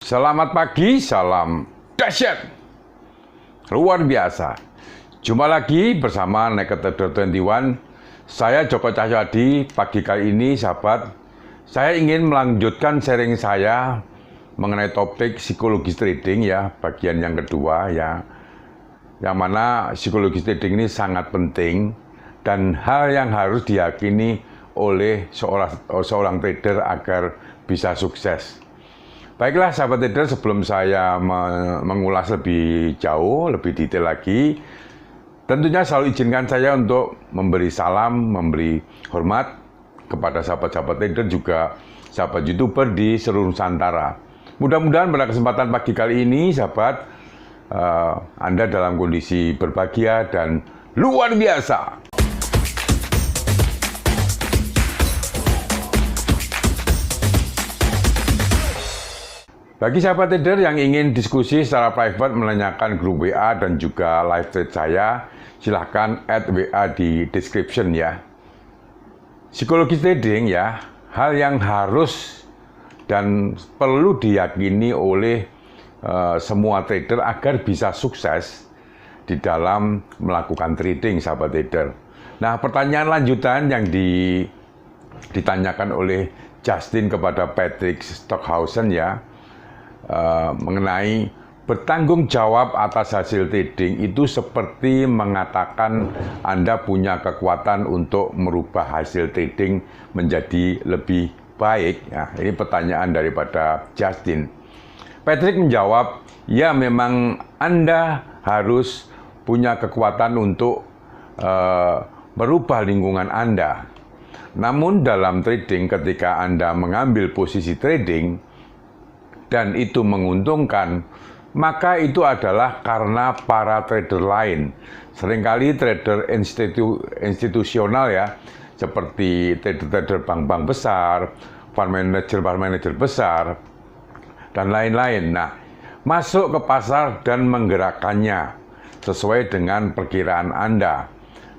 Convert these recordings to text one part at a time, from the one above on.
Selamat pagi, salam dahsyat. Luar biasa. Jumpa lagi bersama Naked Trader 21. Saya Joko Cahyadi. Pagi kali ini, sahabat, saya ingin melanjutkan sharing saya mengenai topik psikologis trading ya, bagian yang kedua ya. Yang mana psikologis trading ini sangat penting dan hal yang harus diyakini oleh seorang trader agar bisa sukses. Baiklah sahabat trader, sebelum saya mengulas lebih jauh, lebih detail lagi, tentunya selalu izinkan saya untuk memberi salam, memberi hormat kepada sahabat-sahabat trader juga sahabat YouTuber di seluruh Nusantara. Mudah-mudahan pada kesempatan pagi kali ini, sahabat, Anda dalam kondisi berbahagia dan luar biasa. Bagi sahabat trader yang ingin diskusi secara private menanyakan grup WA dan juga live trade saya, silahkan add WA di description ya. Psikologis trading ya, hal yang harus dan perlu diyakini oleh semua trader agar bisa sukses di dalam melakukan trading, sahabat trader. Nah, pertanyaan lanjutan yang ditanyakan oleh Justin kepada Patrick Stockhausen ya, mengenai bertanggung jawab atas hasil trading itu seperti mengatakan Anda punya kekuatan untuk merubah hasil trading menjadi lebih baik. Ya, ini pertanyaan daripada Justin. Patrick menjawab, ya memang Anda harus punya kekuatan untuk merubah lingkungan Anda. Namun dalam trading, ketika Anda mengambil posisi trading dan itu menguntungkan, maka itu adalah karena para trader lain. Seringkali trader institusional ya, seperti trader-trader bank-bank besar, fund manager besar, dan lain-lain. Nah, masuk ke pasar dan menggerakkannya sesuai dengan perkiraan Anda.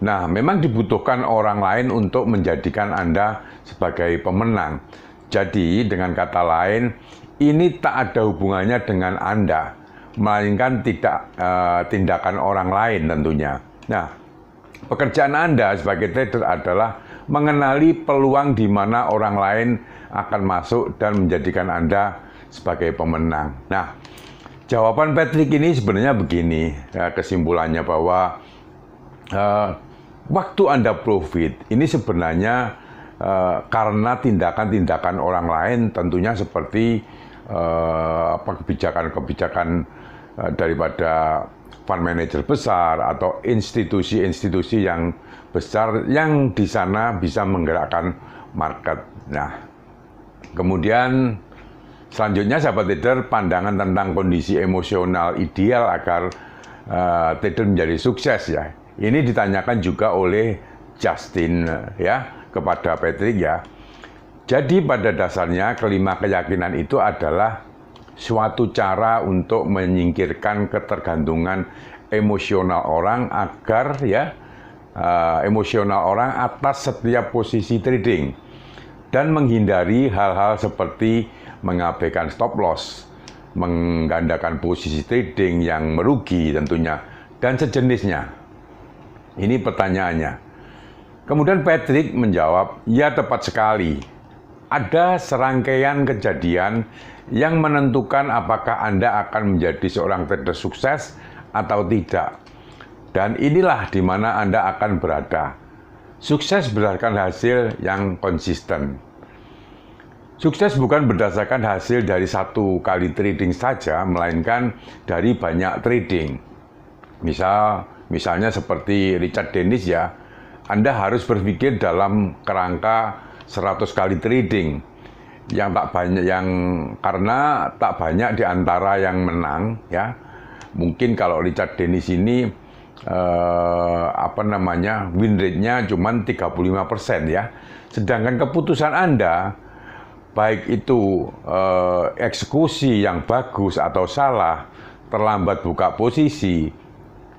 Nah, memang dibutuhkan orang lain untuk menjadikan Anda sebagai pemenang. Jadi, dengan kata lain, ini tak ada hubungannya dengan Anda, melainkan tindakan orang lain tentunya. Nah, pekerjaan Anda sebagai trader adalah mengenali peluang di mana orang lain akan masuk dan menjadikan Anda sebagai pemenang. Nah, jawaban Patrick ini sebenarnya begini, ya, kesimpulannya bahwa waktu Anda profit ini sebenarnya karena tindakan-tindakan orang lain, tentunya seperti kebijakan-kebijakan daripada fund manager besar atau institusi-institusi yang besar yang di sana bisa menggerakkan market. Nah, kemudian selanjutnya sahabat trader, pandangan tentang kondisi emosional ideal agar trader menjadi sukses ya. Ini ditanyakan juga oleh Justin ya kepada Patrick ya. Jadi pada dasarnya kelima keyakinan itu adalah suatu cara untuk menyingkirkan ketergantungan emosional orang agar ya emosional orang atas setiap posisi trading dan menghindari hal-hal seperti mengabaikan stop loss, menggandakan posisi trading yang merugi tentunya dan sejenisnya. Ini pertanyaannya. Kemudian Patrick menjawab, ya tepat sekali. Ada serangkaian kejadian yang menentukan apakah Anda akan menjadi seorang trader sukses atau tidak. Dan inilah di mana Anda akan berada. Sukses berdasarkan hasil yang konsisten. Sukses bukan berdasarkan hasil dari satu kali trading saja, melainkan dari banyak trading. Misalnya seperti Richard Dennis ya, Anda harus berpikir dalam kerangka 100 kali trading karena tak banyak di antara yang menang ya. Mungkin kalau Richard Dennis ini win rate-nya cuma 35% ya. Sedangkan keputusan Anda baik itu eksekusi yang bagus atau salah, terlambat buka posisi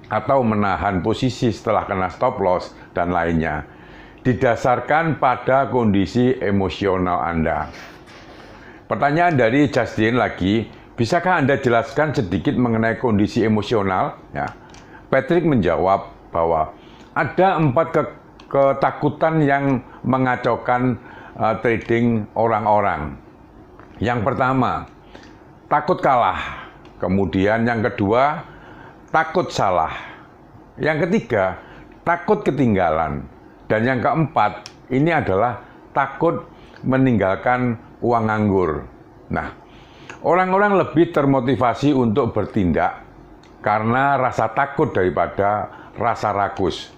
atau menahan posisi setelah kena stop loss dan lainnya, didasarkan pada kondisi emosional Anda. Pertanyaan dari Justin lagi, Bisakah Anda jelaskan sedikit mengenai kondisi emosional? Ya. Patrick menjawab bahwa ada 4 ketakutan yang mengacaukan trading orang-orang. Yang pertama, takut kalah. Kemudian yang kedua, takut salah. Yang ketiga, takut ketinggalan. Dan yang keempat, ini adalah takut meninggalkan uang nganggur. Nah, orang-orang lebih termotivasi untuk bertindak karena rasa takut daripada rasa rakus.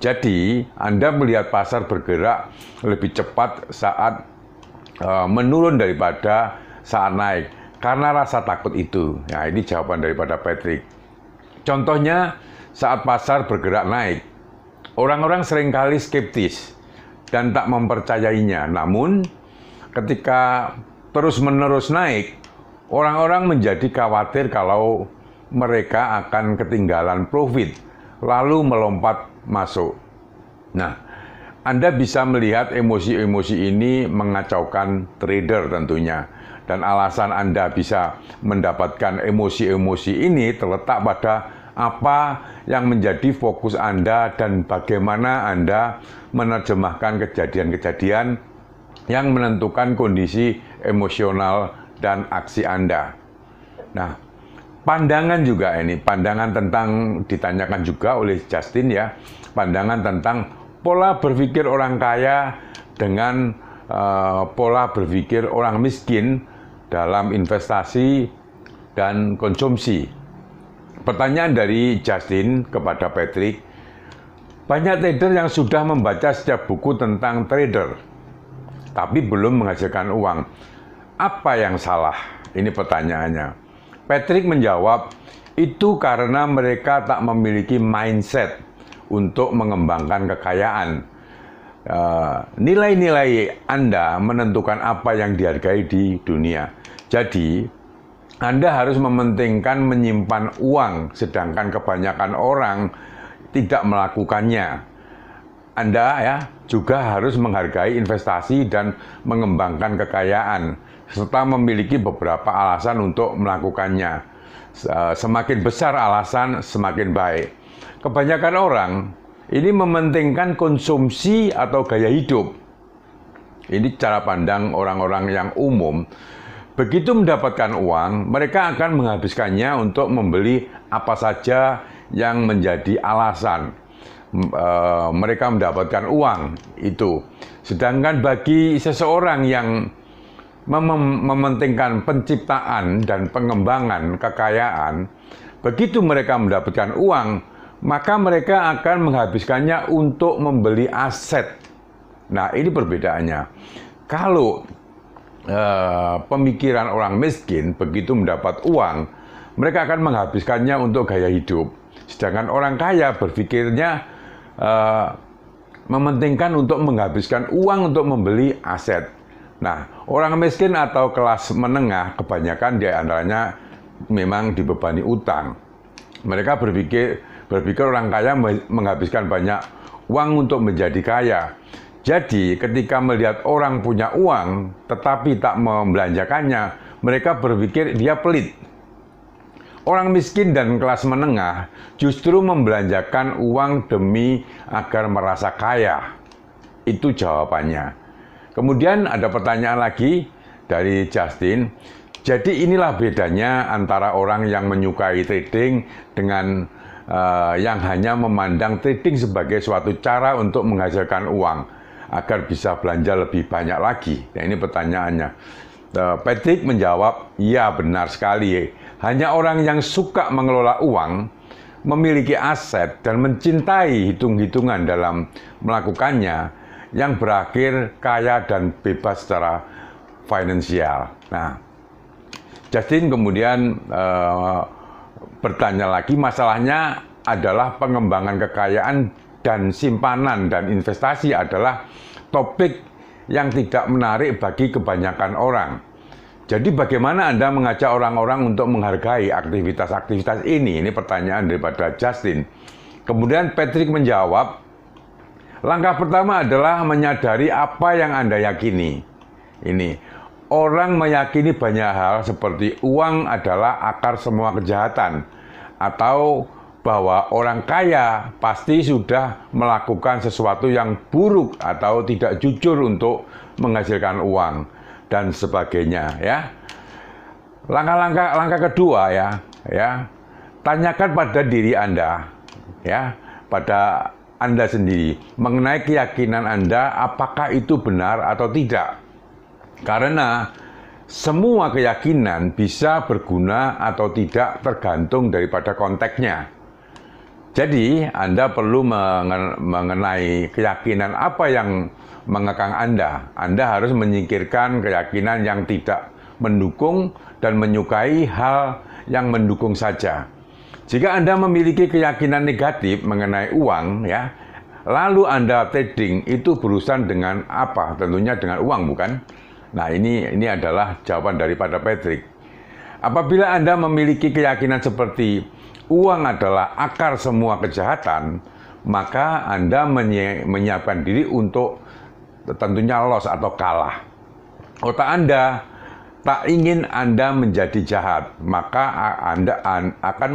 Jadi, Anda melihat pasar bergerak lebih cepat saat menurun daripada saat naik karena rasa takut itu. Nah, ini jawaban daripada Patrick. Contohnya, saat pasar bergerak naik, orang-orang seringkali skeptis dan tak mempercayainya. Namun, ketika terus-menerus naik, orang-orang menjadi khawatir kalau mereka akan ketinggalan profit, lalu melompat masuk. Nah, Anda bisa melihat emosi-emosi ini mengacaukan trader tentunya. Dan alasan Anda bisa mendapatkan emosi-emosi ini terletak pada apa yang menjadi fokus Anda dan bagaimana Anda menerjemahkan kejadian-kejadian yang menentukan kondisi emosional dan aksi Anda. Nah, pandangan juga ini, pandangan tentang, ditanyakan juga oleh Justin ya, pandangan tentang pola berpikir orang kaya dengan pola berpikir orang miskin dalam investasi dan konsumsi. Pertanyaan dari Justin kepada Patrick, banyak trader yang sudah membaca setiap buku tentang trader, tapi belum menghasilkan uang. Apa yang salah? Ini pertanyaannya. Patrick menjawab, itu karena mereka tak memiliki mindset untuk mengembangkan kekayaan. Nilai-nilai Anda menentukan apa yang dihargai di dunia. Jadi, Anda harus mementingkan menyimpan uang, sedangkan kebanyakan orang tidak melakukannya. Anda ya juga harus menghargai investasi dan mengembangkan kekayaan, serta memiliki beberapa alasan untuk melakukannya. Semakin besar alasan, semakin baik. Kebanyakan orang ini mementingkan konsumsi atau gaya hidup. Ini cara pandang orang-orang yang umum. Begitu mendapatkan uang, mereka akan menghabiskannya untuk membeli apa saja yang menjadi alasan mereka mendapatkan uang itu. Sedangkan bagi seseorang yang mementingkan penciptaan dan pengembangan kekayaan, begitu mereka mendapatkan uang, maka mereka akan menghabiskannya untuk membeli aset. Nah, ini perbedaannya. Kalau pemikiran orang miskin, begitu mendapat uang, mereka akan menghabiskannya untuk gaya hidup. Sedangkan orang kaya berpikirnya mementingkan untuk menghabiskan uang untuk membeli aset. Nah, orang miskin atau kelas menengah, kebanyakan di antaranya memang dibebani utang. Mereka berpikir orang kaya menghabiskan banyak uang untuk menjadi kaya. Jadi, ketika melihat orang punya uang, tetapi tak membelanjakannya, mereka berpikir dia pelit. Orang miskin dan kelas menengah justru membelanjakan uang demi agar merasa kaya. Itu jawabannya. Kemudian ada pertanyaan lagi dari Justin. Jadi inilah bedanya antara orang yang menyukai trading dengan yang hanya memandang trading sebagai suatu cara untuk menghasilkan uang agar bisa belanja lebih banyak lagi. Nah, ini pertanyaannya. Patrick menjawab, ya benar sekali. Hanya orang yang suka mengelola uang, memiliki aset, dan mencintai hitung-hitungan dalam melakukannya, yang berakhir kaya dan bebas secara finansial. Nah, Justin kemudian bertanya lagi, masalahnya adalah pengembangan kekayaan dan simpanan dan investasi adalah topik yang tidak menarik bagi kebanyakan orang. Jadi bagaimana Anda mengajak orang-orang untuk menghargai aktivitas-aktivitas ini? Ini pertanyaan daripada Justin. Kemudian Patrick menjawab, langkah pertama adalah menyadari apa yang Anda yakini. Ini, orang meyakini banyak hal seperti uang adalah akar semua kejahatan, atau bahwa orang kaya pasti sudah melakukan sesuatu yang buruk atau tidak jujur untuk menghasilkan uang dan sebagainya, ya. Langkah kedua, ya, tanyakan pada diri Anda, ya, pada Anda sendiri mengenai keyakinan Anda apakah itu benar atau tidak. Karena semua keyakinan bisa berguna atau tidak tergantung daripada konteksnya. Jadi, Anda perlu mengenai keyakinan apa yang mengekang Anda. Anda harus menyingkirkan keyakinan yang tidak mendukung dan menyukai hal yang mendukung saja. Jika Anda memiliki keyakinan negatif mengenai uang, ya, lalu Anda trading, itu berurusan dengan apa? Tentunya dengan uang, bukan? Nah, ini adalah jawaban daripada Patrick. Apabila Anda memiliki keyakinan seperti uang adalah akar semua kejahatan, maka Anda menyiapkan diri untuk tentunya loss atau kalah. Otak Anda tak ingin Anda menjadi jahat, maka Anda akan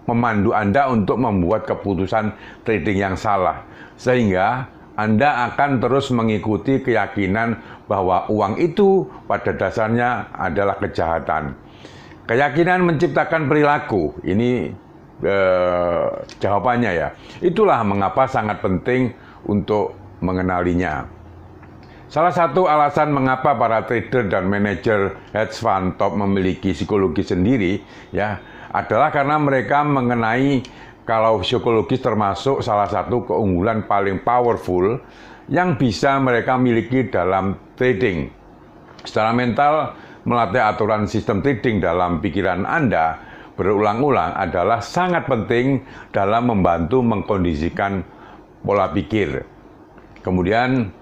memandu Anda untuk membuat keputusan trading yang salah. Sehingga Anda akan terus mengikuti keyakinan bahwa uang itu pada dasarnya adalah kejahatan. Keyakinan menciptakan perilaku. Ini jawabannya, ya. Itulah mengapa sangat penting untuk mengenalinya. Salah satu alasan mengapa para trader dan manajer hedge fund top memiliki psikologi sendiri, ya, adalah karena mereka mengenai kalau psikologis termasuk salah satu keunggulan paling powerful yang bisa mereka miliki dalam trading. Secara mental, melatih aturan sistem trading dalam pikiran Anda berulang-ulang adalah sangat penting dalam membantu mengkondisikan pola pikir. Kemudian,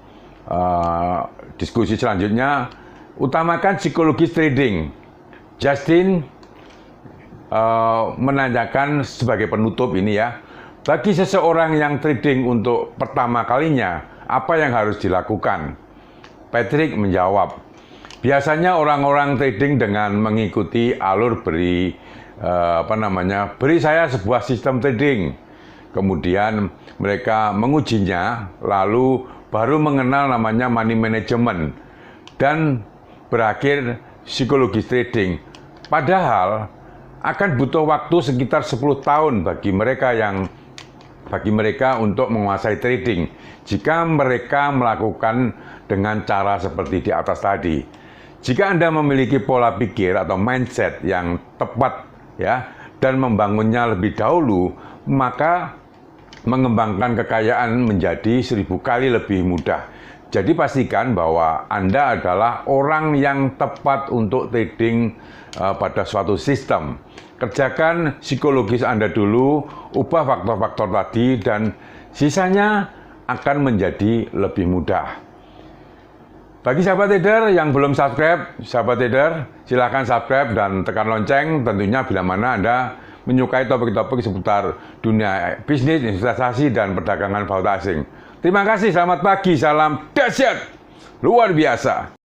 diskusi selanjutnya, utamakan psikologis trading. Justin menanyakan sebagai penutup ini, ya, bagi seseorang yang trading untuk pertama kalinya, apa yang harus dilakukan? Patrick menjawab, biasanya orang-orang trading dengan mengikuti alur beri saya sebuah sistem trading. Kemudian mereka mengujinya, lalu baru mengenal namanya money management dan berakhir psikologis trading. Padahal akan butuh waktu sekitar 10 tahun bagi mereka untuk menguasai trading jika mereka melakukan dengan cara seperti di atas tadi. Jika Anda memiliki pola pikir atau mindset yang tepat, ya, dan membangunnya lebih dahulu, maka mengembangkan kekayaan menjadi 1000 kali lebih mudah. Jadi pastikan bahwa Anda adalah orang yang tepat untuk trading pada suatu sistem. Kerjakan psikologis Anda dulu, ubah faktor-faktor tadi, dan sisanya akan menjadi lebih mudah. Bagi sahabat trader yang belum subscribe, sahabat trader, silahkan subscribe dan tekan lonceng. Tentunya bila mana Anda menyukai topik-topik seputar dunia bisnis, investasi, dan perdagangan valuta asing. Terima kasih, selamat pagi, salam dahsyat, luar biasa.